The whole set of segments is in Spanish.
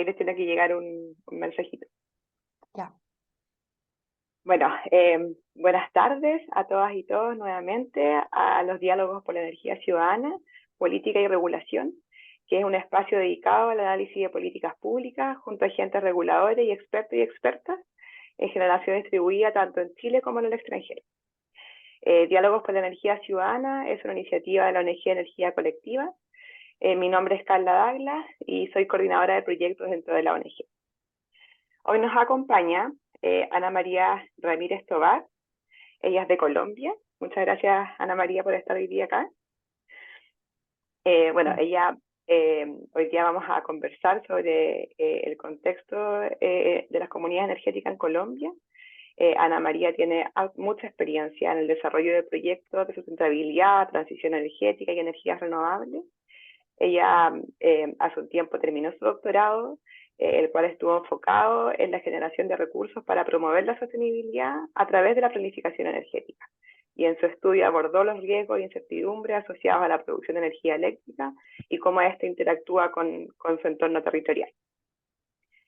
ahí les tiene que llegar un mensajito. Ya. Bueno, buenas tardes a todas y todos nuevamente a los diálogos por la energía ciudadana, política y regulación, que es un espacio dedicado al análisis de políticas públicas junto a agentes reguladores y expertos y expertas en generación distribuida tanto en Chile como en el extranjero. Diálogos por la energía ciudadana es una iniciativa de la ONG Energía Colectiva. Mi nombre es Carla Douglas y soy coordinadora de proyectos dentro de la ONG. Hoy nos acompaña Ana María Ramírez Tobar. Ella es de Colombia. Muchas gracias, Ana María, por estar hoy día acá. Hoy día vamos a conversar sobre el contexto de las comunidades energéticas en Colombia. Ana María tiene mucha experiencia en el desarrollo de proyectos de sustentabilidad, transición energética y energías renovables. Ella hace un tiempo terminó su doctorado, el cual estuvo enfocado en la generación de recursos para promover la sostenibilidad a través de la planificación energética. Y en su estudio abordó los riesgos e incertidumbres asociados a la producción de energía eléctrica y cómo ésta interactúa con su entorno territorial.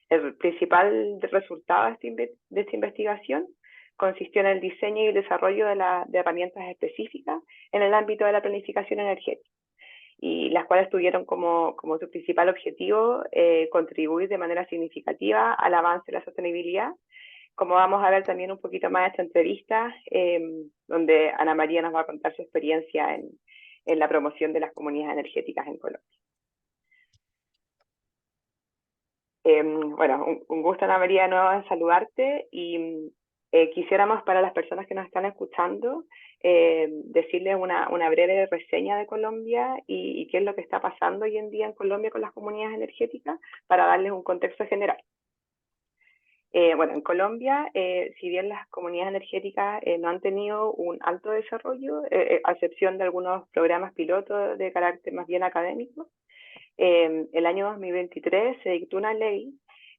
El principal resultado de esta investigación consistió en el diseño y el desarrollo de herramientas específicas en el ámbito de la planificación energética, y las cuales tuvieron como su principal objetivo contribuir de manera significativa al avance de la sostenibilidad, como vamos a ver también un poquito más en esta entrevista, donde Ana María nos va a contar su experiencia en la promoción de las comunidades energéticas en Colombia. Bueno, un gusto, Ana María, nuevo en saludarte, y quisiéramos, para las personas que nos están escuchando, decirles una breve reseña de Colombia y qué es lo que está pasando hoy en día en Colombia con las comunidades energéticas, para darles un contexto general. Bueno, en Colombia, si bien las comunidades energéticas no han tenido un alto desarrollo, a excepción de algunos programas pilotos de carácter más bien académico, el año 2023 se dictó una ley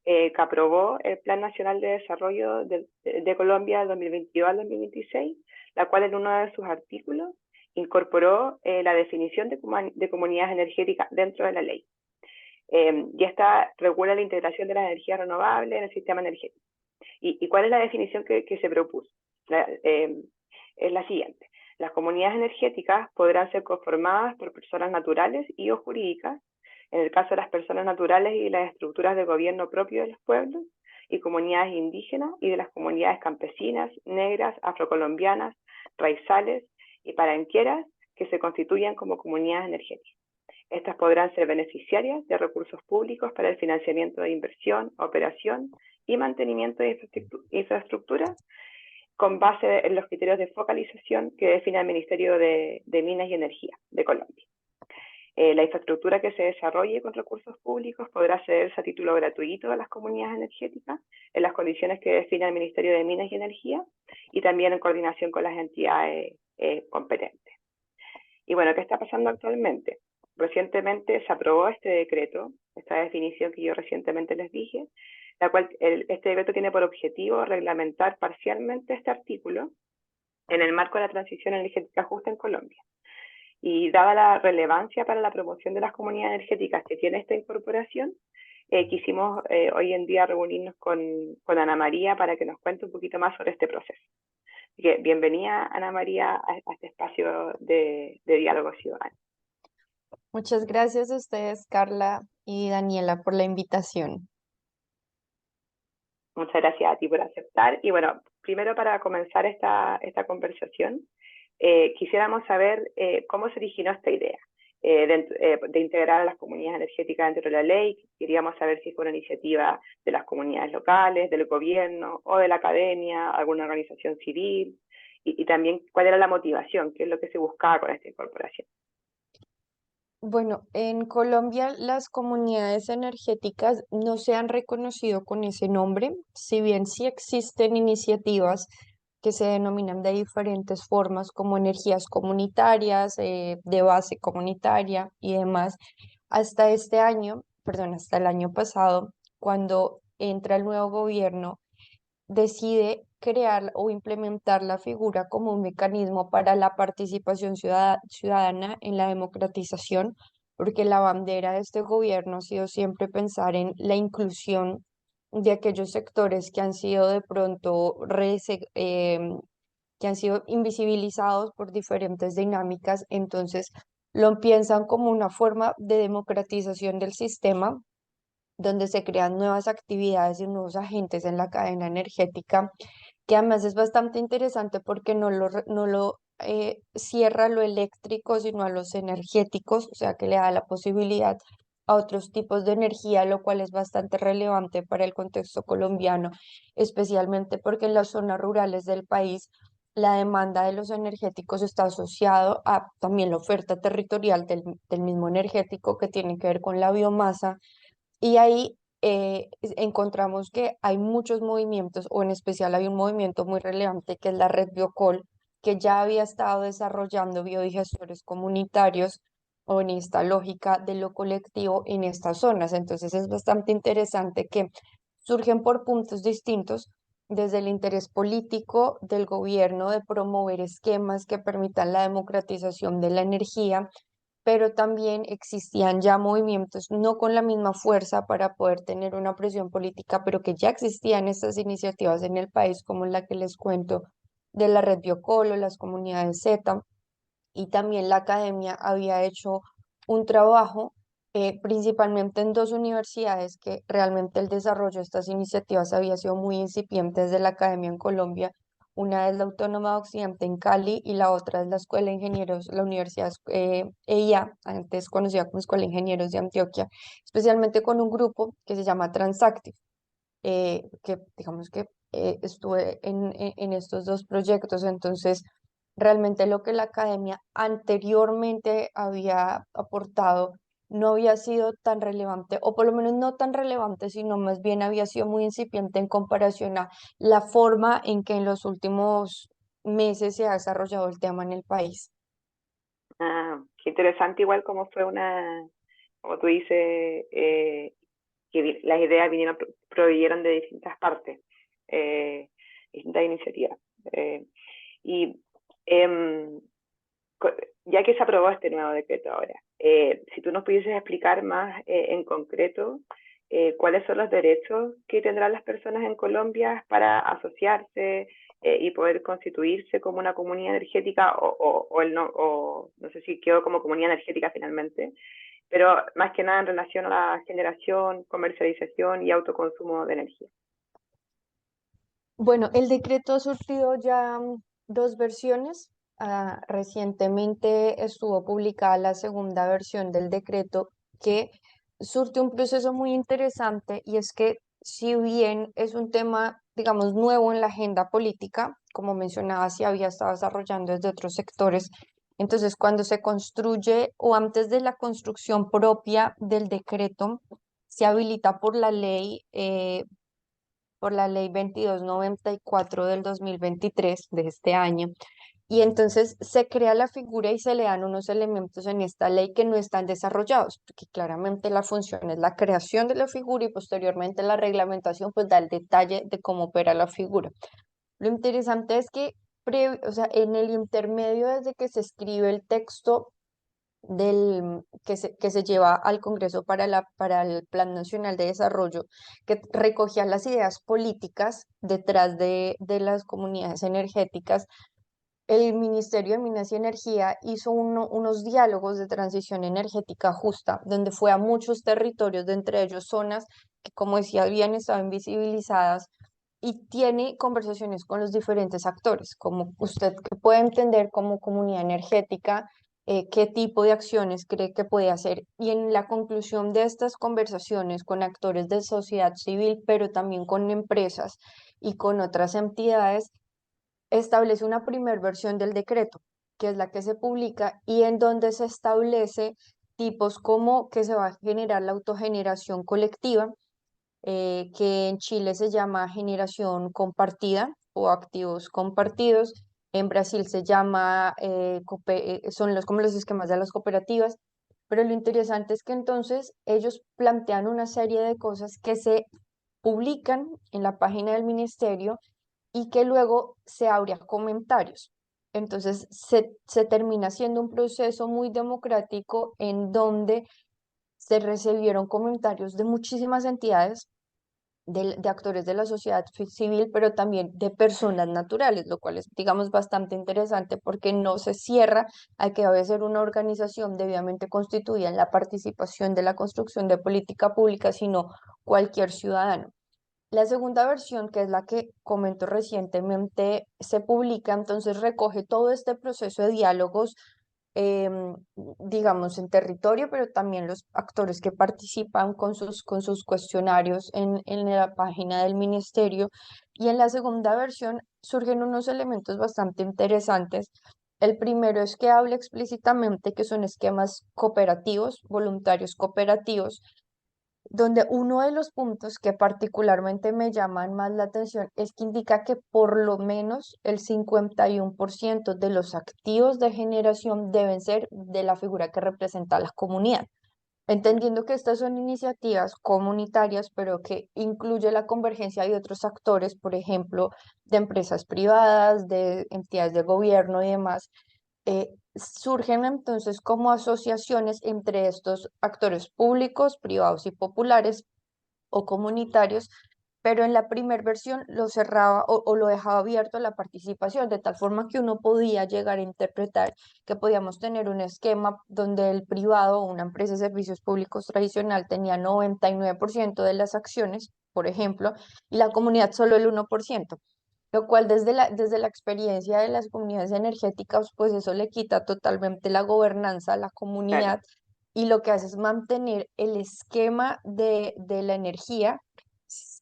que aprobó el Plan Nacional de Desarrollo de Colombia del 2022 al 2026, la cual en uno de sus artículos incorporó la definición de comunidades energéticas dentro de la ley. Y esta regula la integración de las energías renovables en el sistema energético. ¿Y cuál es la definición que se propuso? Es la siguiente. Las comunidades energéticas podrán ser conformadas por personas naturales y o jurídicas, en el caso de las personas naturales y las estructuras de gobierno propio de los pueblos, y comunidades indígenas y de las comunidades campesinas, negras, afrocolombianas, raizales y paranqueras que se constituyan como comunidades energéticas. Estas podrán ser beneficiarias de recursos públicos para el financiamiento de inversión, operación y mantenimiento de infraestructura, con base en los criterios de focalización que define el Ministerio de Minas y Energía de Colombia. La infraestructura que se desarrolle con recursos públicos podrá cederse a título gratuito a las comunidades energéticas en las condiciones que define el Ministerio de Minas y Energía, y también en coordinación con las entidades competentes. Y bueno, ¿qué está pasando actualmente? Recientemente se aprobó este decreto, esta definición que yo recientemente les dije, la cual este decreto tiene por objetivo reglamentar parcialmente este artículo en el marco de la transición energética justa en Colombia. Y dada la relevancia para la promoción de las comunidades energéticas que tiene esta incorporación, quisimos hoy en día reunirnos con Ana María para que nos cuente un poquito más sobre este proceso. Así que bienvenida, Ana María, a este espacio de diálogo ciudadano. Muchas gracias a ustedes, Carla y Daniela, por la invitación. Muchas gracias a ti por aceptar. Y bueno, primero, para comenzar esta conversación, quisiéramos saber cómo se originó esta idea de integrar a las comunidades energéticas dentro de la ley. Queríamos saber si fue una iniciativa de las comunidades locales, del gobierno o de la academia, alguna organización civil, y también cuál era la motivación, qué es lo que se buscaba con esta incorporación. Bueno, en Colombia las comunidades energéticas no se han reconocido con ese nombre, si bien sí existen iniciativas que se denominan de diferentes formas como energías comunitarias, de base comunitaria y demás. Hasta este año, perdón, hasta el año pasado, cuando entra el nuevo gobierno, decide crear o implementar la figura como un mecanismo para la participación ciudadana en la democratización, porque la bandera de este gobierno ha sido siempre pensar en la inclusión de aquellos sectores que han sido de pronto que han sido invisibilizados por diferentes dinámicas, entonces lo piensan como una forma de democratización del sistema, donde se crean nuevas actividades y nuevos agentes en la cadena energética, que además es bastante interesante porque no lo cierra a lo eléctrico, sino a los energéticos, o sea que le da la posibilidad a otros tipos de energía, lo cual es bastante relevante para el contexto colombiano, especialmente porque en las zonas rurales del país la demanda de los energéticos está asociado a también la oferta territorial del mismo energético que tiene que ver con la biomasa y ahí encontramos que hay muchos movimientos, o en especial hay un movimiento muy relevante que es la red Biocol, que ya había estado desarrollando biodigestores comunitarios o en esta lógica de lo colectivo en estas zonas. Entonces es bastante interesante que surgen por puntos distintos, desde el interés político del gobierno de promover esquemas que permitan la democratización de la energía, pero también existían ya movimientos, no con la misma fuerza para poder tener una presión política, pero que ya existían estas iniciativas en el país, como la que les cuento de la red Biocolo, las comunidades Z, y también la academia había hecho un trabajo principalmente en dos universidades que realmente el desarrollo de estas iniciativas había sido muy incipiente desde la academia en Colombia. Una es la Autónoma de Occidente en Cali y la otra es la Escuela de Ingenieros, la Universidad EIA, antes conocida como Escuela de Ingenieros de Antioquia, especialmente con un grupo que se llama Transactive, que digamos que estuve en estos dos proyectos. Entonces realmente lo que la academia anteriormente había aportado no había sido tan relevante, o por lo menos no tan relevante, sino más bien había sido muy incipiente en comparación a la forma en que en los últimos meses se ha desarrollado el tema en el país. Ah, qué interesante igual como fue como tú dices, las ideas vinieron, proveyeron de distintas partes, eh, distintas iniciativas. Y em, co- ya que se aprobó este nuevo decreto ahora, si tú nos pudieses explicar más en concreto cuáles son los derechos que tendrán las personas en Colombia para asociarse y poder constituirse como una comunidad energética o no sé si quedó como comunidad energética finalmente, pero más que nada en relación a la generación, comercialización y autoconsumo de energía. Bueno, el decreto ha surtido ya dos versiones. Recientemente estuvo publicada la segunda versión del decreto que surte un proceso muy interesante, y es que si bien es un tema, digamos, nuevo en la agenda política, como mencionaba, se había estado desarrollando desde otros sectores, entonces cuando se construye o antes de la construcción propia del decreto, se habilita por la ley 2294 del 2023 de este año. Y entonces se crea la figura y se le dan unos elementos en esta ley que no están desarrollados, porque claramente la función es la creación de la figura y posteriormente la reglamentación pues da el detalle de cómo opera la figura. Lo interesante es que o sea, en el intermedio desde que se escribe el texto que se lleva al Congreso para el Plan Nacional de Desarrollo, que recogía las ideas políticas detrás de las comunidades energéticas, el Ministerio de Minas y Energía hizo unos diálogos de transición energética justa, donde fue a muchos territorios, de entre ellos zonas que, como decía, habían estado invisibilizadas, y tiene conversaciones con los diferentes actores, como usted que puede entender como comunidad energética, qué tipo de acciones cree que puede hacer. Y en la conclusión de estas conversaciones con actores de sociedad civil, pero también con empresas y con otras entidades, establece una primer versión del decreto, que es la que se publica y en donde se establece tipos como que se va a generar la autogeneración colectiva, que en Chile se llama generación compartida o activos compartidos. En Brasil se llama, son como los esquemas de las cooperativas, pero lo interesante es que entonces ellos plantean una serie de cosas que se publican en la página del ministerio y que luego se abre a comentarios. Entonces se termina siendo un proceso muy democrático en donde se recibieron comentarios de muchísimas entidades, de actores de la sociedad civil, pero también de personas naturales, lo cual es, digamos, bastante interesante porque no se cierra a que debe ser una organización debidamente constituida en la participación de la construcción de política pública, sino cualquier ciudadano. La segunda versión, que es la que comento recientemente, se publica, entonces recoge todo este proceso de diálogos, digamos, en territorio, pero también los actores que participan con sus cuestionarios en la página del ministerio. Y en la segunda versión surgen unos elementos bastante interesantes. El primero es que habla explícitamente que son esquemas cooperativos, voluntarios cooperativos, donde uno de los puntos que particularmente me llaman más la atención es que indica que por lo menos el 51% de los activos de generación deben ser de la figura que representa a la comunidad. Entendiendo que estas son iniciativas comunitarias, pero que incluye la convergencia de otros actores, por ejemplo, de empresas privadas, de entidades de gobierno y demás, surgen entonces como asociaciones entre estos actores públicos, privados y populares o comunitarios, pero en la primera versión lo cerraba o lo dejaba abierto a la participación, de tal forma que uno podía llegar a interpretar que podíamos tener un esquema donde el privado o una empresa de servicios públicos tradicional tenía 99% de las acciones, por ejemplo, y la comunidad solo el 1%, lo cual desde la experiencia de las comunidades energéticas, pues eso le quita totalmente la gobernanza a la Claro, comunidad y lo que hace es mantener el esquema de la energía,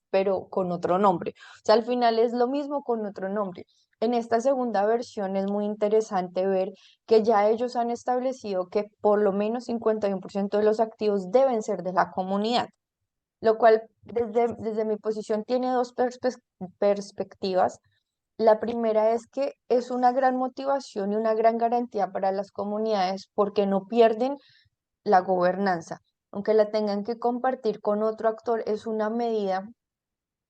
pero con otro nombre. O sea, al final es lo mismo con otro nombre. En esta segunda versión es muy interesante ver que ya ellos han establecido que por lo menos 51% de los activos deben ser de la comunidad, lo cual desde mi posición tiene dos perspectivas. La primera es que es una gran motivación y una gran garantía para las comunidades porque no pierden la gobernanza. Aunque la tengan que compartir con otro actor, es una medida,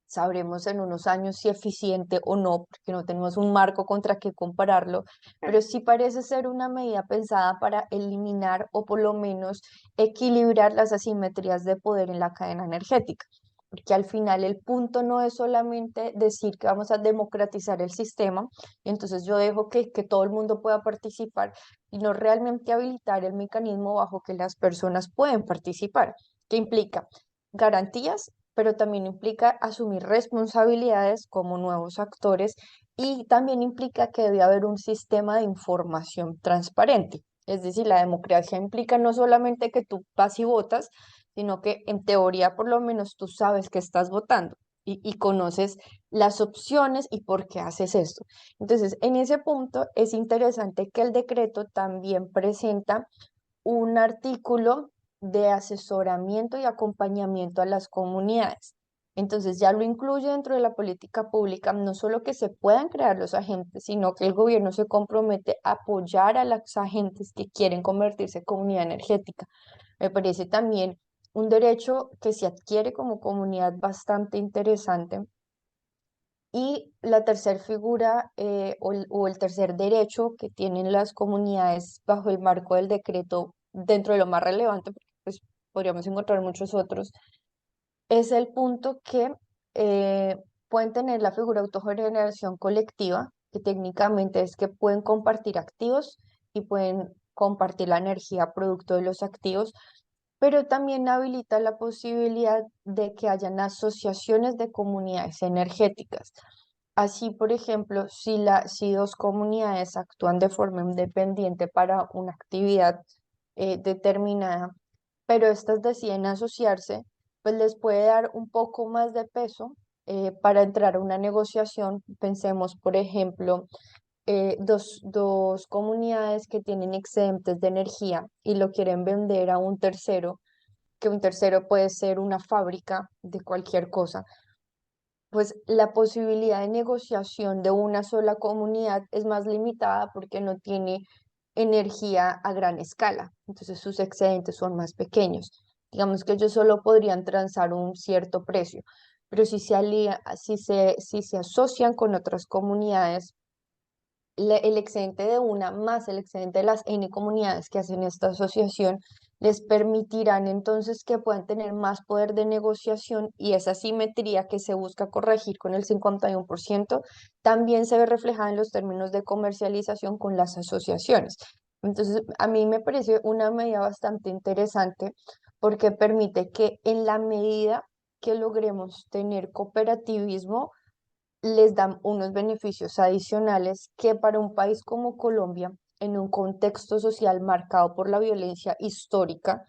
sabremos en unos años si eficiente o no, porque no tenemos un marco contra qué compararlo, claro, pero sí parece ser una medida pensada para eliminar o por lo menos equilibrar las asimetrías de poder en la cadena energética. Porque al final el punto no es solamente decir que vamos a democratizar el sistema, y entonces yo dejo que todo el mundo pueda participar, sino realmente habilitar el mecanismo bajo que las personas pueden participar, que implica garantías, pero también implica asumir responsabilidades como nuevos actores y también implica que debe haber un sistema de información transparente. Es decir, la democracia implica no solamente que tú vas y votas, sino que en teoría por lo menos tú sabes que estás votando y conoces las opciones y por qué haces esto. Entonces, en ese punto es interesante que el decreto también presenta un artículo de asesoramiento y acompañamiento a las comunidades. Entonces ya lo incluye dentro de la política pública, no solo que se puedan crear los agentes, sino que el gobierno se compromete a apoyar a los agentes que quieren convertirse en comunidad energética. Me parece también un derecho que se adquiere como comunidad bastante interesante. Y la tercera figura o el tercer derecho que tienen las comunidades bajo el marco del decreto, dentro de lo más relevante, porque pues, podríamos encontrar muchos otros, es el punto que eh, pueden tener la figura de autogeneración colectiva, que técnicamente es que pueden compartir activos y pueden compartir la energía producto de los activos, pero también habilita la posibilidad de que hayan asociaciones de comunidades energéticas. Así, por ejemplo, si dos comunidades actúan de forma independiente para una actividad determinada, pero estas deciden asociarse, pues les puede dar un poco más de peso para entrar a una negociación. Pensemos, por ejemplo, dos comunidades que tienen excedentes de energía y lo quieren vender a un tercero, que un tercero puede ser una fábrica de cualquier cosa, pues la posibilidad de negociación de una sola comunidad es más limitada porque no tiene energía a gran escala, entonces sus excedentes son más pequeños. Digamos que ellos solo podrían transar un cierto precio, pero si se asocian con otras comunidades, el excedente de una más el excedente de las N comunidades que hacen esta asociación les permitirán entonces que puedan tener más poder de negociación, y esa asimetría que se busca corregir con el 51% también se ve reflejada en los términos de comercialización con las asociaciones. Entonces, a mí me parece una medida bastante interesante porque permite que en la medida que logremos tener cooperativismo, les dan unos beneficios adicionales que para un país como Colombia, en un contexto social marcado por la violencia histórica,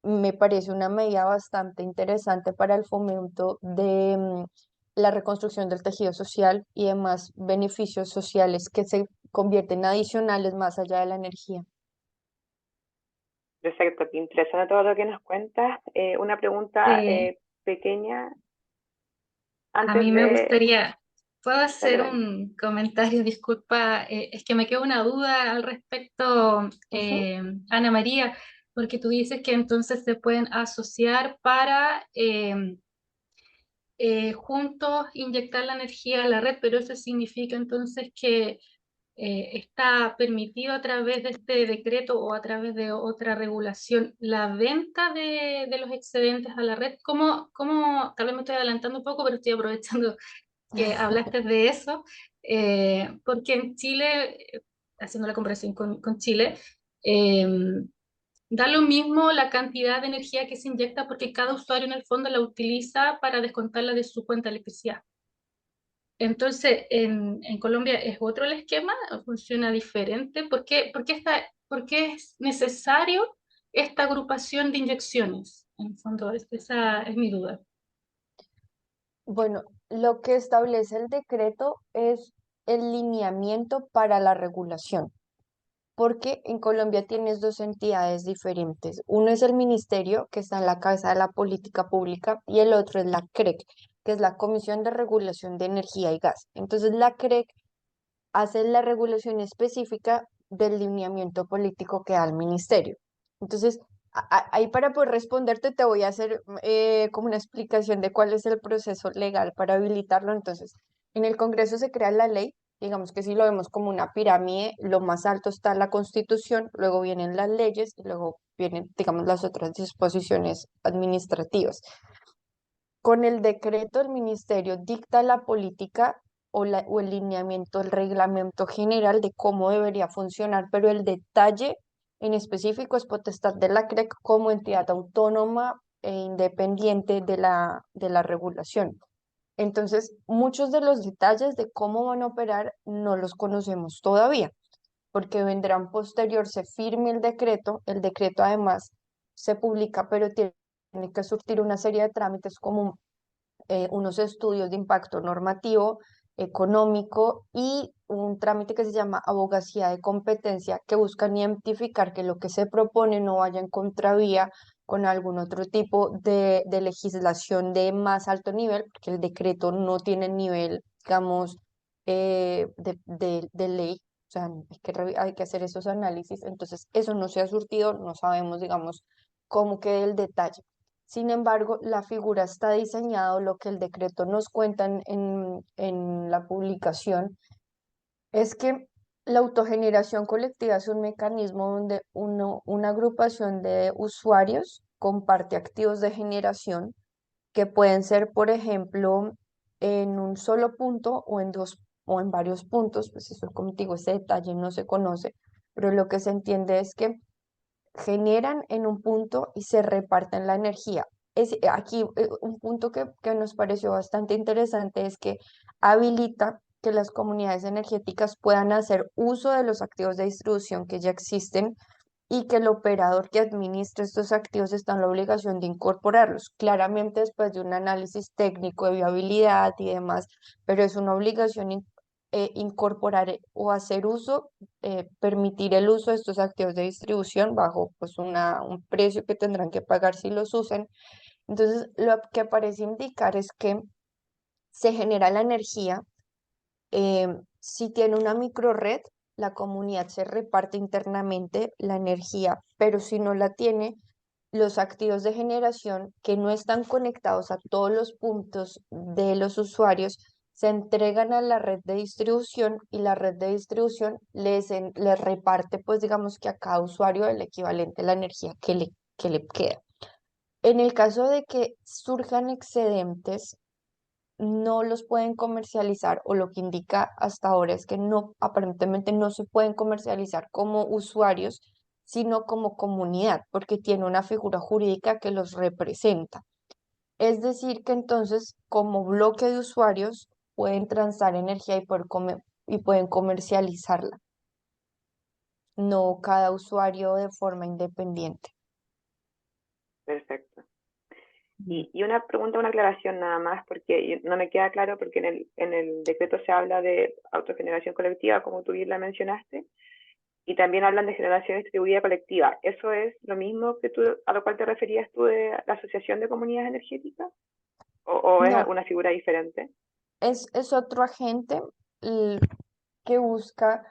me parece una medida bastante interesante para el fomento de la reconstrucción del tejido social y demás beneficios sociales que se convierten adicionales más allá de la energía. Perfecto, te interesa todo lo que nos cuentas. Una pregunta Eh, pequeña a antes mí me de... gustaría, ¿puedo Dale, hacer dale. un comentario? Disculpa, es que me queda una duda al respecto, Ujú. Ana María, porque tú dices que entonces se pueden asociar para juntos inyectar la energía a la red, pero eso significa entonces que está permitido a través de este decreto o a través de otra regulación la venta de los excedentes a la red. Tal vez me estoy adelantando un poco, pero estoy aprovechando que hablaste de eso, porque en Chile, haciendo la comparación con Chile, eh, da lo mismo la cantidad de energía que se inyecta porque cada usuario en el fondo la utiliza para descontarla de su cuenta de electricidad. Entonces, en Colombia es otro el esquema, funciona diferente. ¿Por qué es necesario esta agrupación de inyecciones? En el fondo, esa es mi duda. Bueno, lo que establece el decreto es el lineamiento para la regulación, porque en Colombia tienes dos entidades diferentes. Uno es el ministerio, que está en la cabeza de la política pública, y el otro es la CREC, que es la Comisión de Regulación de Energía y Gas. Entonces, la CREC hace la regulación específica del lineamiento político que da el ministerio. Entonces, ahí para poder responderte te voy a hacer como una explicación de cuál es el proceso legal para habilitarlo. Entonces, en el Congreso se crea la ley, digamos que si lo vemos como una pirámide, lo más alto está la Constitución, luego vienen las leyes y luego vienen, digamos, las otras disposiciones administrativas. Con el decreto, el ministerio dicta la política o el lineamiento, el reglamento general de cómo debería funcionar, pero el detalle en específico es potestad de la CREC como entidad autónoma e independiente de la regulación. Entonces, muchos de los detalles de cómo van a operar no los conocemos todavía, porque vendrán posterior, se firme el decreto además se publica, pero tiene que surtir una serie de trámites como unos estudios de impacto normativo, económico y un trámite que se llama abogacía de competencia, que buscan identificar que lo que se propone no vaya en contravía con algún otro tipo de legislación de más alto nivel, porque el decreto no tiene nivel, digamos, de ley. O sea, hay que hacer esos análisis. Entonces, eso no se ha surtido, no sabemos, digamos, cómo quede el detalle. Sin embargo, la figura está diseñada, o lo que el decreto nos cuenta en la publicación, es que la autogeneración colectiva es un mecanismo donde una agrupación de usuarios comparte activos de generación que pueden ser, por ejemplo, en un solo punto o en dos o en varios puntos, pues eso, como te digo, ese detalle no se conoce, pero lo que se entiende es que generan en un punto y se reparten la energía. Aquí un punto que nos pareció bastante interesante es que habilita que las comunidades energéticas puedan hacer uso de los activos de distribución que ya existen y que el operador que administra estos activos está en la obligación de incorporarlos. Claramente después de un análisis técnico de viabilidad y demás, pero es una obligación incorporar o hacer uso, permitir el uso de estos activos de distribución bajo pues un precio que tendrán que pagar si los usan. Entonces, lo que parece indicar es que se genera la energía. Si tiene una microred, la comunidad se reparte internamente la energía, pero si no la tiene, los activos de generación que no están conectados a todos los puntos de los usuarios se entregan a la red de distribución y la red de distribución les reparte, pues digamos que a cada usuario el equivalente a la energía que le queda. En el caso de que surjan excedentes, no los pueden comercializar o lo que indica hasta ahora es que no, aparentemente no se pueden comercializar como usuarios, sino como comunidad, porque tiene una figura jurídica que los representa. Es decir, que entonces como bloque de usuarios pueden transar energía y pueden comercializarla, no cada usuario de forma independiente. Perfecto. Mm. Y una pregunta, una aclaración nada más, porque no me queda claro, porque en el decreto se habla de autogeneración colectiva, como tú bien la mencionaste, y también hablan de generación distribuida colectiva. ¿Eso es lo mismo que tú, a lo cual te referías tú de la Asociación de Comunidades Energéticas? O es No, una figura diferente? es otro agente l- que busca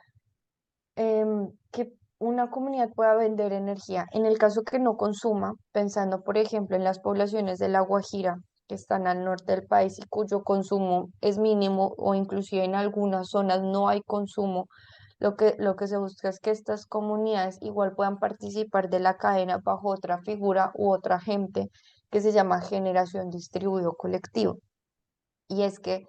que una comunidad pueda vender energía. En el caso que no consuma, pensando por ejemplo en las poblaciones de La Guajira, que están al norte del país y cuyo consumo es mínimo o inclusive en algunas zonas no hay consumo, lo que se busca es que estas comunidades igual puedan participar de la cadena bajo otra figura u otra agente que se llama generación distribuido colectivo. Y es que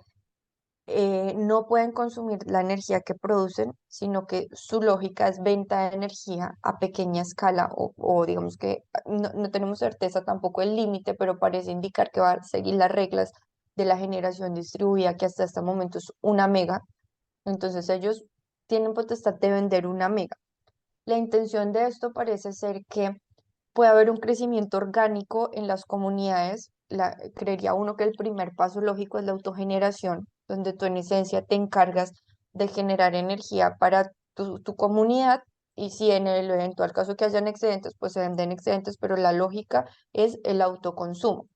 no pueden consumir la energía que producen, sino que su lógica es venta de energía a pequeña escala o digamos que no tenemos certeza tampoco el límite, pero parece indicar que va a seguir las reglas de la generación distribuida, que hasta este momento es 1 mega. Entonces ellos tienen potestad de vender 1 mega. La intención de esto parece ser que puede haber un crecimiento orgánico en las comunidades. Creería uno que el primer paso lógico es la autogeneración, donde tú en esencia te encargas de generar energía para tu comunidad y si en el eventual caso que hayan excedentes, pues se venden excedentes, pero la lógica es el autoconsumo.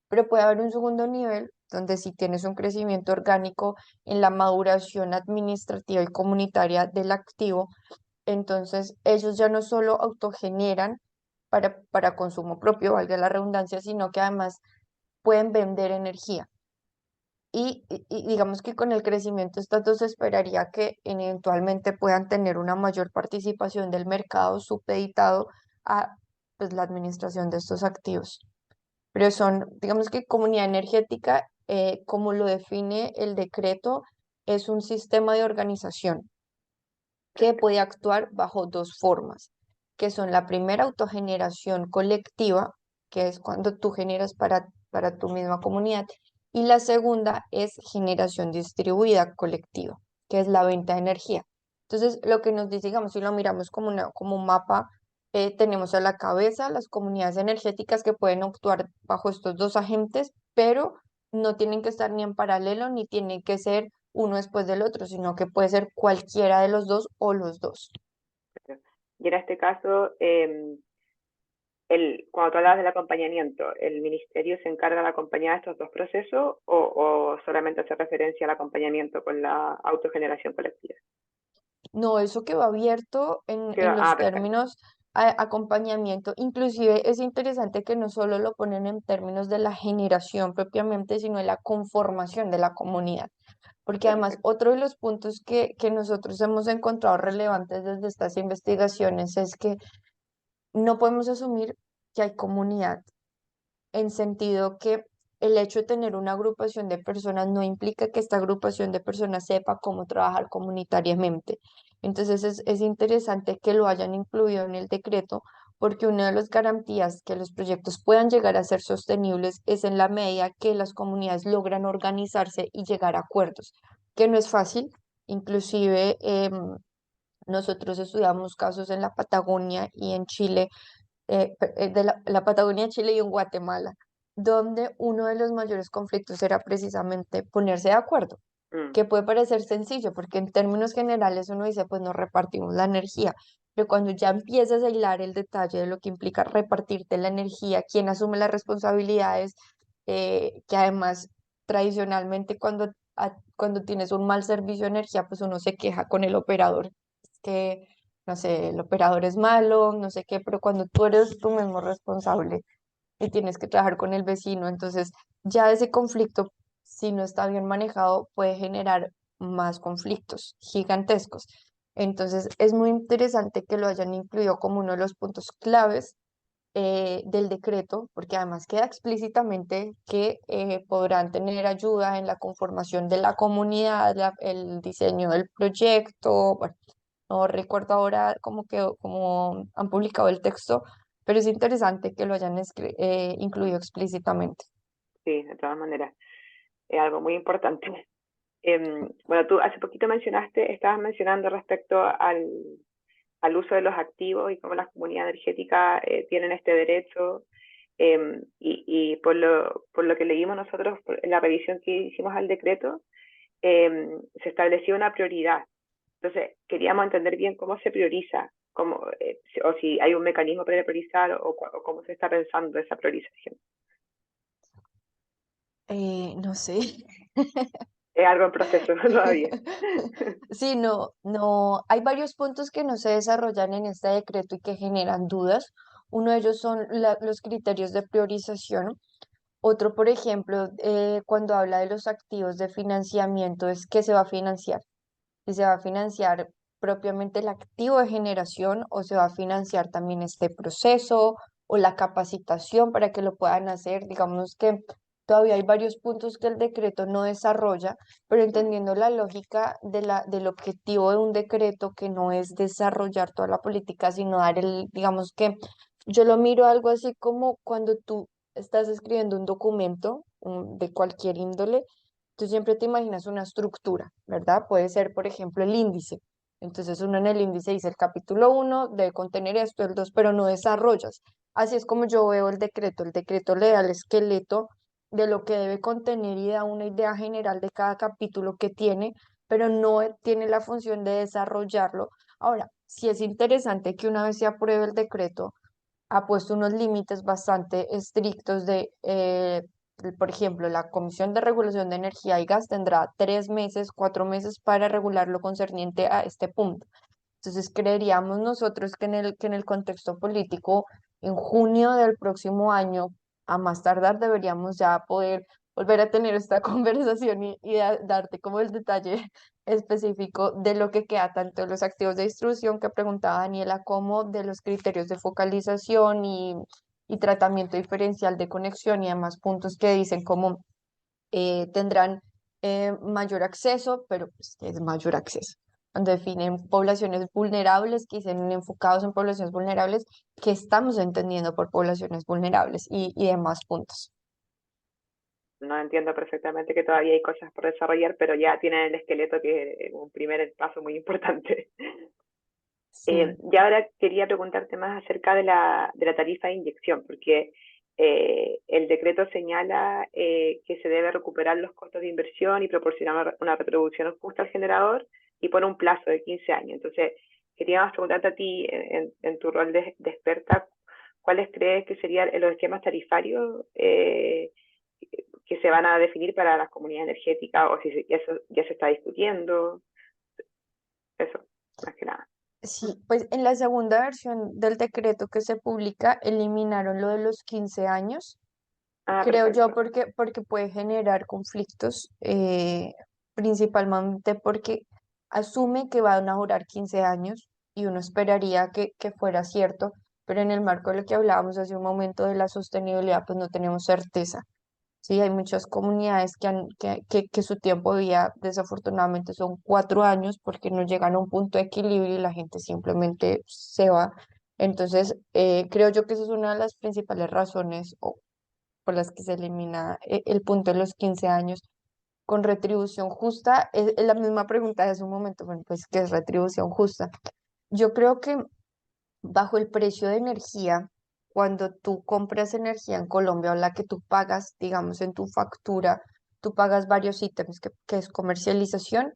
Pero puede haber un segundo nivel donde si tienes un crecimiento orgánico en la maduración administrativa y comunitaria del activo, entonces, ellos ya no solo autogeneran para consumo propio, valga la redundancia, sino que además pueden vender energía. Y digamos que con el crecimiento estatus se esperaría que eventualmente puedan tener una mayor participación del mercado supeditado a pues, la administración de estos activos. Pero son, digamos que comunidad energética, como lo define el decreto, es un sistema de organización que puede actuar bajo dos formas, que son la primera autogeneración colectiva, que es cuando tú generas para tu misma comunidad, y la segunda es generación distribuida colectiva, que es la venta de energía. Entonces, lo que nos dice, digamos, si lo miramos como, como un mapa, tenemos a la cabeza las comunidades energéticas que pueden actuar bajo estos dos agentes, pero no tienen que estar ni en paralelo ni tienen que ser uno después del otro, sino que puede ser cualquiera de los dos o los dos. Y en este caso, cuando tú hablas del acompañamiento, ¿el ministerio se encarga de acompañar estos dos procesos o solamente hace referencia al acompañamiento con la autogeneración colectiva? No, eso quedó abierto en los Perfecto. términos acompañamiento. Inclusive es interesante que no solo lo ponen en términos de la generación propiamente, sino de la conformación de la comunidad. Porque además Perfecto. otro de los puntos que nosotros hemos encontrado relevantes desde estas investigaciones es que no podemos asumir que hay comunidad en sentido que el hecho de tener una agrupación de personas no implica que esta agrupación de personas sepa cómo trabajar comunitariamente. Entonces es interesante que lo hayan incluido en el decreto porque una de las garantías que los proyectos puedan llegar a ser sostenibles es en la medida que las comunidades logran organizarse y llegar a acuerdos, que no es fácil. Inclusive nosotros estudiamos casos en la Patagonia y en Chile de la Patagonia, Chile y en Guatemala, donde uno de los mayores conflictos era precisamente ponerse de acuerdo, Mm, que puede parecer sencillo, porque en términos generales uno dice, pues nos repartimos la energía, pero cuando ya empiezas a hilar el detalle de lo que implica repartirte la energía, quién asume las responsabilidades, que además tradicionalmente cuando tienes un mal servicio de energía, pues uno se queja con el operador, que no sé, el operador es malo, no sé qué, pero cuando tú eres tú mismo responsable y tienes que trabajar con el vecino, entonces ya ese conflicto si no está bien manejado, puede generar más conflictos gigantescos. Entonces, es muy interesante que lo hayan incluido como uno de los puntos claves del decreto, porque además queda explícitamente que podrán tener ayuda en la conformación de la comunidad, el diseño del proyecto. Bueno, no recuerdo ahora cómo han publicado el texto, pero es interesante que lo hayan incluido explícitamente. Sí, de todas maneras, es algo muy importante. Bueno, tú hace poquito estabas mencionando respecto al uso de los activos y cómo las comunidades energéticas tienen este derecho. Y por lo que leímos nosotros en la revisión que hicimos al decreto, se estableció una prioridad. Entonces, queríamos entender bien cómo se prioriza, o si hay un mecanismo para priorizar o cómo se está pensando esa priorización. No sé. Es algo en proceso todavía. Sí, no, hay varios puntos que no se desarrollan en este decreto y que generan dudas. Uno de ellos son los criterios de priorización. Otro, por ejemplo, cuando habla de los activos de financiamiento, es que se va a financiar. Si se va a financiar propiamente el activo de generación o se va a financiar también este proceso o la capacitación para que lo puedan hacer. Digamos que todavía hay varios puntos que el decreto no desarrolla, pero entendiendo la lógica del objetivo de un decreto que no es desarrollar toda la política, sino dar digamos que yo lo miro algo así como cuando tú estás escribiendo un documento de cualquier índole. Tú siempre te imaginas una estructura, ¿verdad? Puede ser, por ejemplo, el índice. Entonces uno en el índice dice el capítulo 1 debe contener esto, el 2, pero no desarrollas. Así es como yo veo el decreto. El decreto le da el esqueleto de lo que debe contener y da una idea general de cada capítulo que tiene, pero no tiene la función de desarrollarlo. Ahora, sí es interesante que una vez se apruebe el decreto, ha puesto unos límites bastante estrictos por ejemplo, la Comisión de Regulación de Energía y Gas tendrá 3 meses, 4 meses para regular lo concerniente a este punto. Entonces, creeríamos nosotros que en el contexto político, en junio del próximo año, a más tardar, deberíamos ya poder volver a tener esta conversación y darte como el detalle específico de lo que queda tanto de los activos de distribución que preguntaba Daniela, como de los criterios de focalización y tratamiento diferencial de conexión y además puntos que dicen cómo tendrán mayor acceso, pero pues, ¿qué es mayor acceso? Cuando definen poblaciones vulnerables, que dicen enfocados en poblaciones vulnerables, ¿qué estamos entendiendo por poblaciones vulnerables y demás puntos? No entiendo perfectamente que todavía hay cosas por desarrollar, pero ya tienen el esqueleto que es un primer paso muy importante. Sí. Y ahora quería preguntarte más acerca de la tarifa de inyección, porque el decreto señala que se debe recuperar los costos de inversión y proporcionar una retribución justa al generador y pone un plazo de 15 años. Entonces, queríamos preguntarte a ti, en tu rol de experta, ¿cuáles crees que serían los esquemas tarifarios que se van a definir para las comunidades energéticas o si eso ya se está discutiendo? Eso, más que nada. Sí, pues en la segunda versión del decreto que se publica eliminaron lo de los 15 años, Ah, creo yo, perfecto. porque puede generar conflictos, principalmente porque asume que van a durar 15 años y uno esperaría que fuera cierto, pero en el marco de lo que hablábamos hace un momento de la sostenibilidad, pues no tenemos certeza. Sí, hay muchas comunidades que su tiempo de vida desafortunadamente son 4 años porque no llegan a un punto de equilibrio y la gente simplemente se va. Entonces, creo yo que esa es una de las principales razones por las que se elimina el punto de los 15 años con retribución justa. Es la misma pregunta de hace un momento, bueno, pues, ¿qué es retribución justa? Yo creo que bajo el precio de energía, cuando tú compras energía en Colombia o la que tú pagas, digamos, en tu factura, tú pagas varios ítems, que es comercialización,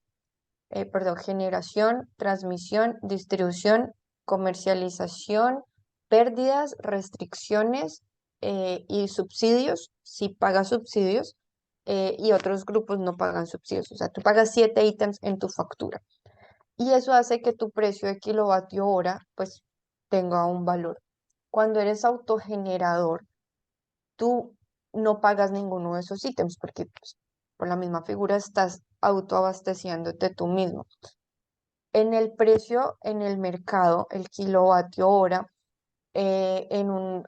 perdón, generación, transmisión, distribución, comercialización, pérdidas, restricciones y subsidios, si pagas subsidios, y otros grupos no pagan subsidios. O sea, tú pagas 7 ítems en tu factura. Y eso hace que tu precio de kilovatio hora, pues, tenga un valor. Cuando eres autogenerador, tú no pagas ninguno de esos ítems porque pues, por la misma figura estás autoabasteciéndote tú mismo. En el precio, en el mercado, el kilovatio hora, en un,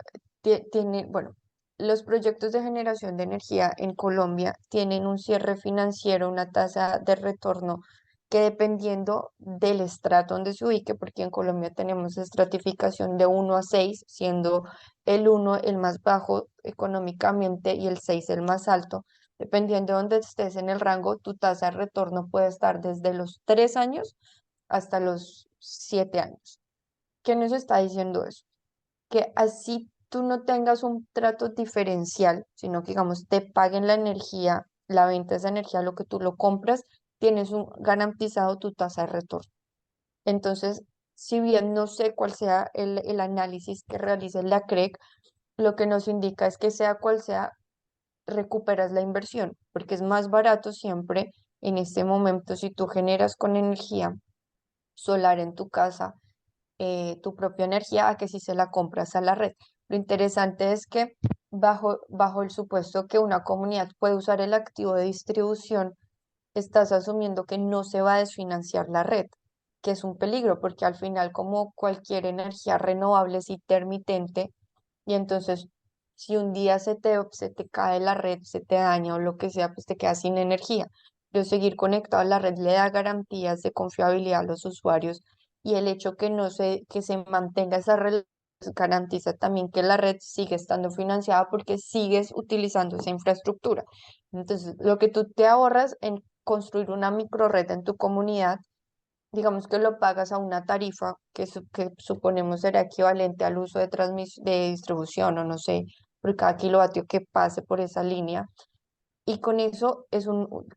tiene, bueno, los proyectos de generación de energía en Colombia tienen un cierre financiero, una tasa de retorno que dependiendo del estrato donde se ubique, porque en Colombia tenemos estratificación de 1 a 6, siendo el 1 el más bajo económicamente y el 6 el más alto. Dependiendo de donde estés en el rango, tu tasa de retorno puede estar desde los 3 años hasta los 7 años. ¿Qué nos está diciendo eso? Que así tú no tengas un trato diferencial, sino que, digamos, te paguen la energía, la venta de esa energía, lo que tú lo compras, tienes un garantizado tu tasa de retorno. Entonces, si bien no sé cuál sea el análisis que realice la CREC, lo que nos indica es que sea cual sea, recuperas la inversión, porque es más barato siempre en este momento si tú generas con energía solar en tu casa tu propia energía a que si se la compras a la red. Lo interesante es que bajo el supuesto que una comunidad puede usar el activo de distribución, estás asumiendo que no se va a desfinanciar la red, que es un peligro porque al final como cualquier energía renovable es intermitente y entonces si un día se te cae la red, se te daña o lo que sea, pues te quedas sin energía. Pero seguir conectado a la red le da garantías de confiabilidad a los usuarios y el hecho que se mantenga esa red garantiza también que la red sigue estando financiada porque sigues utilizando esa infraestructura. Entonces, lo que tú te ahorras en construir una microred en tu comunidad, digamos que lo pagas a una tarifa que suponemos será equivalente al uso de distribución o no sé, por cada kilovatio que pase por esa línea. Y con eso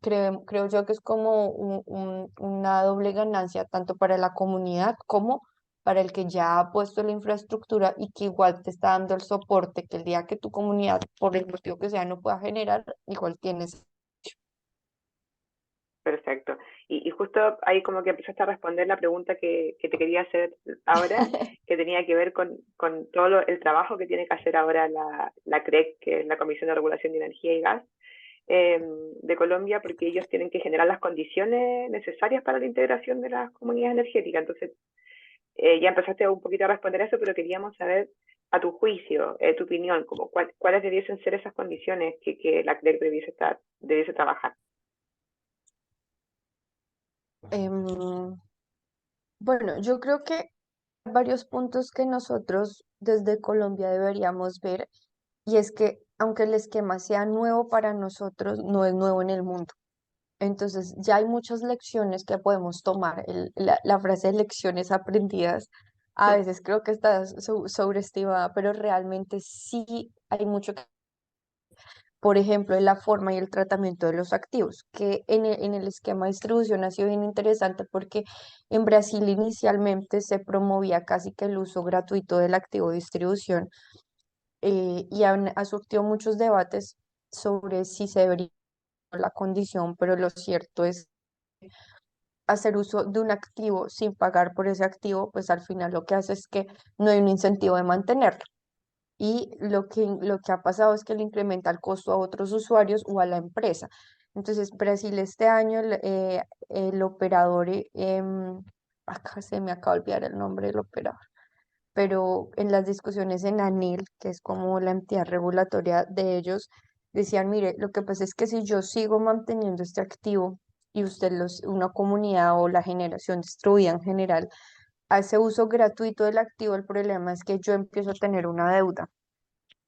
creo yo que es como una doble ganancia tanto para la comunidad como para el que ya ha puesto la infraestructura y que igual te está dando el soporte que el día que tu comunidad, por el motivo que sea, no pueda generar, igual tienes. Perfecto. Y justo ahí como que empezaste a responder la pregunta que te quería hacer ahora, que tenía que ver con todo el trabajo que tiene que hacer ahora la CREC, que es la Comisión de Regulación de Energía y Gas eh, de Colombia, porque ellos tienen que generar las condiciones necesarias para la integración de las comunidades energéticas. Entonces, ya empezaste un poquito a responder eso, pero queríamos saber, a tu juicio, tu opinión, como cuáles debiesen ser esas condiciones que la CREC debiese trabajar. Em, bueno, yo creo que hay varios puntos que nosotros desde Colombia deberíamos ver y es que aunque el esquema sea nuevo para nosotros, no es nuevo en el mundo. Entonces, ya hay muchas lecciones que podemos tomar. La frase de lecciones aprendidas a veces creo que está sobreestimada, pero realmente sí hay mucho que, por ejemplo, en la forma y el tratamiento de los activos, que en el esquema de distribución ha sido bien interesante porque en Brasil inicialmente se promovía casi que el uso gratuito del activo de distribución y ha surtido muchos debates sobre si se debería la condición, pero lo cierto es hacer uso de un activo sin pagar por ese activo, pues al final lo que hace es que no hay un incentivo de mantenerlo. Y lo que ha pasado es que le incrementa el costo a otros usuarios o a la empresa. Entonces, Brasil este año, el operador, acá se me acaba de olvidar el nombre del operador, pero en las discusiones en ANIL, que es como la entidad regulatoria de ellos, decían, mire, lo que pasa es que si yo sigo manteniendo este activo y una comunidad o la generación distribuida en general hace uso gratuito del activo, el problema es que yo empiezo a tener una deuda,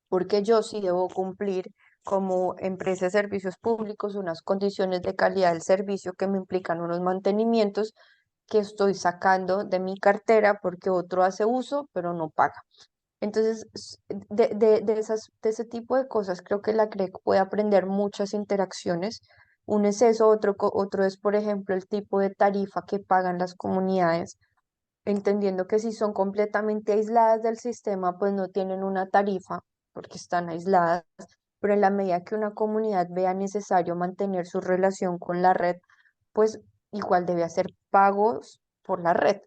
porque yo sí debo cumplir como empresa de servicios públicos unas condiciones de calidad del servicio que me implican unos mantenimientos que estoy sacando de mi cartera porque otro hace uso, pero no paga. Entonces, de ese tipo de cosas, creo que la CREC puede aprender muchas interacciones. Uno es eso, otro es, por ejemplo, el tipo de tarifa que pagan las comunidades, entendiendo que si son completamente aisladas del sistema, pues no tienen una tarifa porque están aisladas, pero en la medida que una comunidad vea necesario mantener su relación con la red, pues igual debe hacer pagos por la red.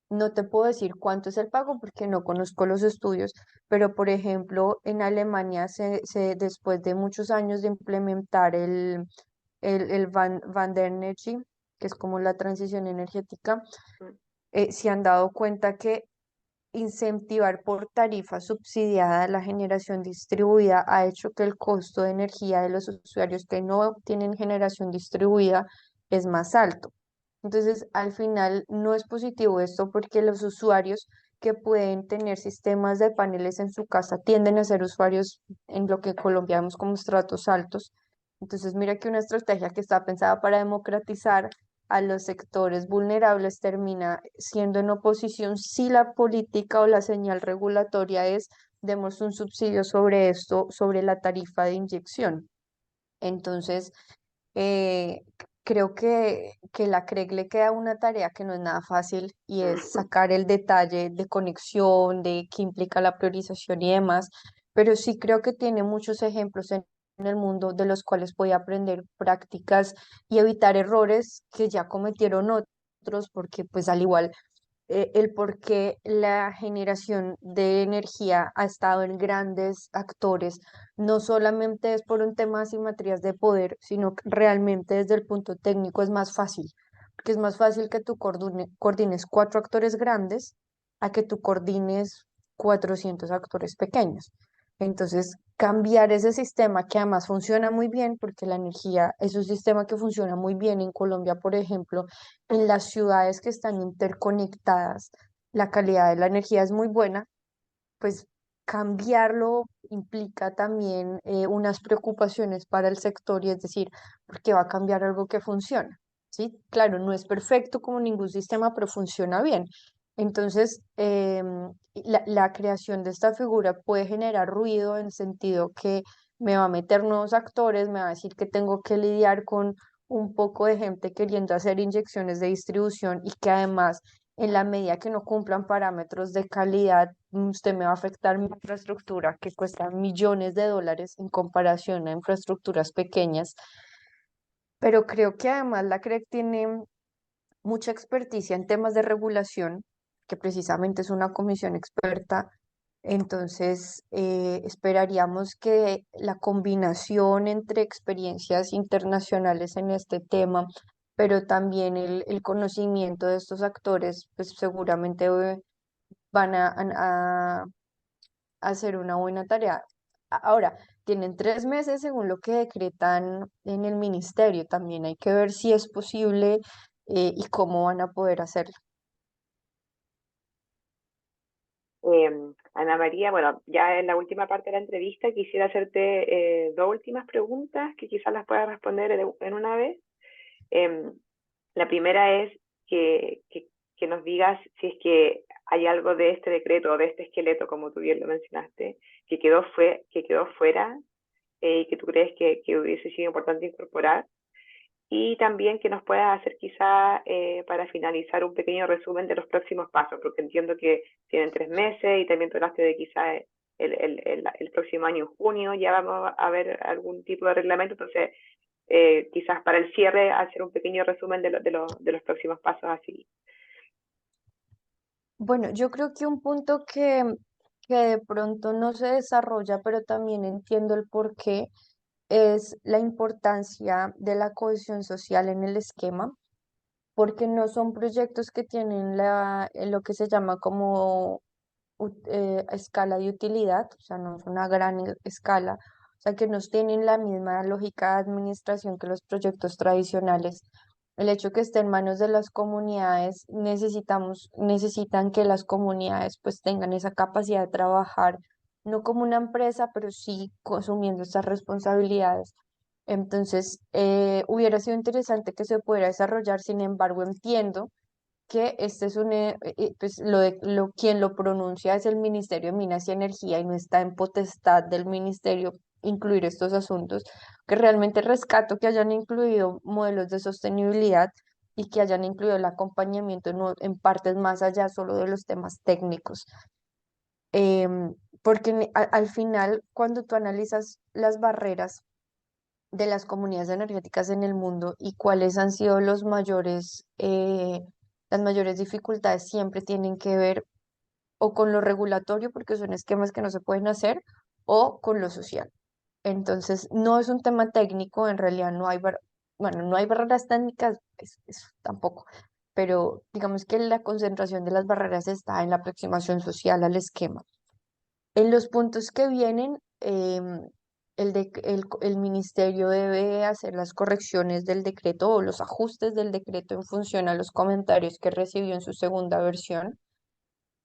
No te puedo decir cuánto es el pago porque no conozco los estudios, pero por ejemplo, en Alemania después de muchos años de implementar el Van der Energy, que es como la transición energética, Mm. se han dado cuenta que incentivar por tarifa subsidiada la generación distribuida ha hecho que el costo de energía de los usuarios que no tienen generación distribuida es más alto. Entonces, al final no es positivo esto porque los usuarios que pueden tener sistemas de paneles en su casa tienden a ser usuarios en lo que colombiamos como estratos altos. Entonces, mira que una estrategia que está pensada para democratizar a los sectores vulnerables termina siendo en oposición si la política o la señal regulatoria es demos un subsidio sobre esto, sobre la tarifa de inyección. Entonces, eh, creo que la CREG le queda una tarea que no es nada fácil y es sacar el detalle de conexión, de qué implica la priorización y demás, pero sí creo que tiene muchos ejemplos en el mundo de los cuales voy a aprender prácticas y evitar errores que ya cometieron otros, porque pues al igual el por qué la generación de energía ha estado en grandes actores, no solamente es por un tema de asimetrías de poder, sino que realmente desde el punto técnico es más fácil, porque es más fácil que tú coordines 4 actores grandes a que tú coordines 400 actores pequeños. Entonces, cambiar ese sistema que además funciona muy bien, porque la energía es un sistema que funciona muy bien en Colombia, por ejemplo, en las ciudades que están interconectadas, la calidad de la energía es muy buena, pues cambiarlo implica también unas preocupaciones para el sector y es decir, porque va a cambiar algo que funciona, ¿sí? Claro, no es perfecto como ningún sistema, pero funciona bien. Entonces, la creación de esta figura puede generar ruido en el sentido que me va a meter nuevos actores, me va a decir que tengo que lidiar con un poco de gente queriendo hacer inyecciones de distribución y que además en la medida que no cumplan parámetros de calidad, usted me va a afectar mi infraestructura que cuesta millones de dólares en comparación a infraestructuras pequeñas. Pero creo que además la CREC tiene mucha experticia en temas de regulación, que precisamente es una comisión experta. Entonces, esperaríamos que la combinación entre experiencias internacionales en este tema, pero también el conocimiento de estos actores, pues seguramente van a hacer una buena tarea. Ahora, tienen 3 meses según lo que decretan en el ministerio. También hay que ver si es posible y cómo van a poder hacerlo. Ana María, bueno, ya en la última parte de la entrevista quisiera hacerte dos últimas preguntas que quizás las puedas responder en una vez. Em, la primera es que nos digas si es que hay algo de este decreto o de este esqueleto, como tú bien lo mencionaste, que quedó fuera y que tú crees que hubiese sido importante incorporar. Y también que nos puedas hacer quizá para finalizar un pequeño resumen de los próximos pasos, porque entiendo que tienen 3 meses y también tú hablaste de quizá el próximo año, en junio, ya vamos a ver algún tipo de reglamento, entonces quizás para el cierre hacer un pequeño resumen de los próximos pasos así. Bueno, yo creo que un punto que de pronto no se desarrolla, pero también entiendo el por qué, es la importancia de la cohesión social en el esquema, porque no son proyectos que tienen lo que se llama como escala de utilidad, o sea, no es una gran escala, o sea, que no tienen la misma lógica de administración que los proyectos tradicionales. El hecho que esté en manos de las comunidades, necesitan que las comunidades pues tengan esa capacidad de trabajar, no como una empresa, pero sí consumiendo estas responsabilidades. Entonces, hubiera sido interesante que se pudiera desarrollar, sin embargo, entiendo que este es pues quien lo pronuncia es el Ministerio de Minas y Energía y no está en potestad del ministerio incluir estos asuntos, que realmente rescato que hayan incluido modelos de sostenibilidad y que hayan incluido el acompañamiento en partes más allá solo de los temas técnicos. Porque al final, cuando tú analizas las barreras de las comunidades energéticas en el mundo y cuáles han sido las mayores dificultades siempre tienen que ver o con lo regulatorio, porque son esquemas que no se pueden hacer, o con lo social. Entonces, no es un tema técnico, en realidad no hay bueno, no hay barreras técnicas, tampoco, pero digamos que la concentración de las barreras está en la aproximación social al esquema. En los puntos que vienen, el ministerio debe hacer las correcciones del decreto o los ajustes del decreto en función a los comentarios que recibió en su segunda versión.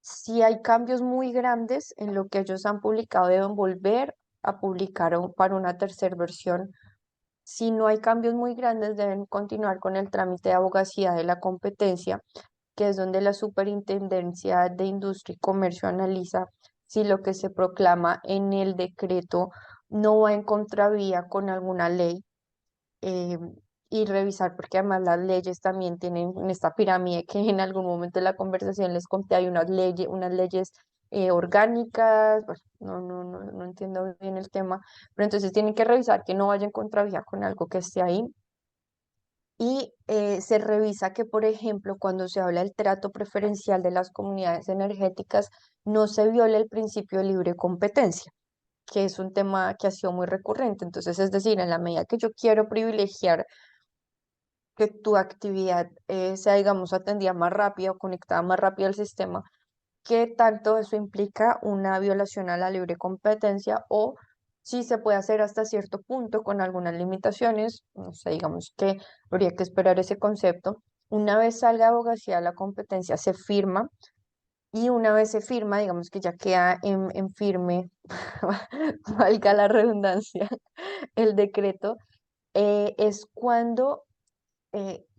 Si hay cambios muy grandes en lo que ellos han publicado, deben volver a publicar para una tercera versión. Si no hay cambios muy grandes, deben continuar con el trámite de abogacía de la competencia, que es donde la Superintendencia de Industria y Comercio analiza si lo que se proclama en el decreto no va en contravía con alguna ley, eh, y revisar, porque además las leyes también tienen en esta pirámide que en algún momento de la conversación les conté, hay unas leyes orgánicas, bueno, no entiendo bien el tema, pero entonces tienen que revisar que no vaya en contravía con algo que esté ahí. Y se revisa que, por ejemplo, cuando se habla del trato preferencial de las comunidades energéticas, no se viole el principio de libre competencia, que es un tema que ha sido muy recurrente. Entonces, es decir, en la medida que yo quiero privilegiar que tu actividad sea, digamos, atendida más rápido o conectada más rápido al sistema, ¿qué tanto eso implica una violación a la libre competencia o si se puede hacer hasta cierto punto con algunas limitaciones? No sé, digamos que habría que esperar ese concepto. Una vez salga abogacía la competencia, se firma y una vez se firma, digamos que ya queda en firme, valga la redundancia, el decreto, es cuando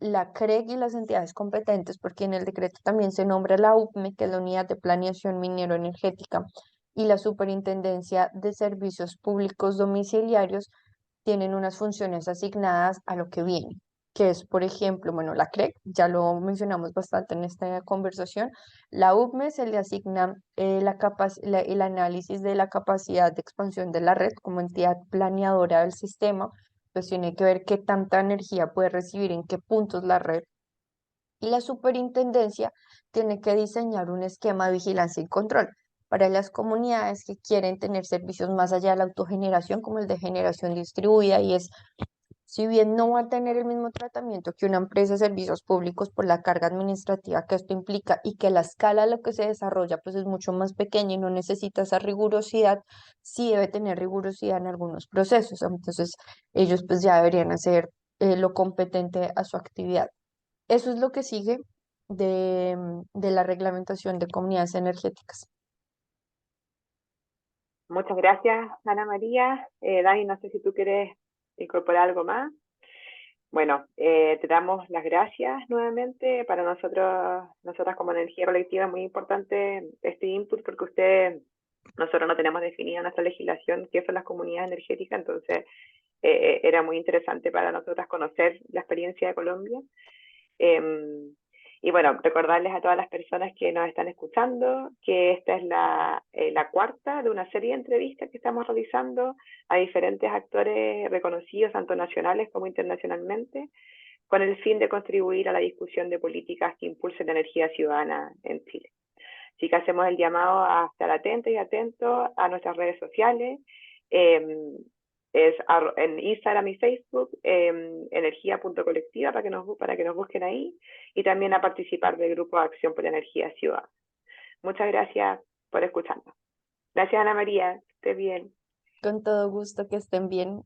la CREG y las entidades competentes, porque en el decreto también se nombra la UPME, que es la Unidad de Planeación Minero-Energética, y la Superintendencia de Servicios Públicos Domiciliarios, tienen unas funciones asignadas a lo que viene, que es, por ejemplo, bueno, la CREG, ya lo mencionamos bastante en esta conversación, la UPME se le asigna el análisis de la capacidad de expansión de la red como entidad planeadora del sistema, pues tiene que ver qué tanta energía puede recibir en qué puntos la red. Y la superintendencia tiene que diseñar un esquema de vigilancia y control para las comunidades que quieren tener servicios más allá de la autogeneración, como el de generación distribuida, y es, si bien no va a tener el mismo tratamiento que una empresa de servicios públicos por la carga administrativa que esto implica y que la escala de lo que se desarrolla pues es mucho más pequeña y no necesita esa rigurosidad, sí debe tener rigurosidad en algunos procesos. Entonces ellos pues ya deberían hacer lo competente a su actividad. Eso es lo que sigue de la reglamentación de comunidades energéticas. Muchas gracias, Ana María. Dani, no sé si tú quieres incorporar algo más. Bueno, te damos las gracias nuevamente. Para nosotras como energía colectiva es muy importante este input porque nosotros no tenemos definida en nuestra legislación qué son las comunidades energéticas, entonces era muy interesante para nosotras conocer la experiencia de Colombia. Y bueno, recordarles a todas las personas que nos están escuchando que esta es la cuarta de una serie de entrevistas que estamos realizando a diferentes actores reconocidos, tanto nacionales como internacionalmente, con el fin de contribuir a la discusión de políticas que impulsen la energía ciudadana en Chile. Así que hacemos el llamado a estar atentos y atentos a nuestras redes sociales. Es en Instagram y Facebook, energía.colectiva, para que nos busquen ahí, y también a participar del Grupo de Acción por la Energía Ciudadana. Muchas gracias por escucharnos. Gracias, Ana María. Que estés bien. Con todo gusto, que estén bien.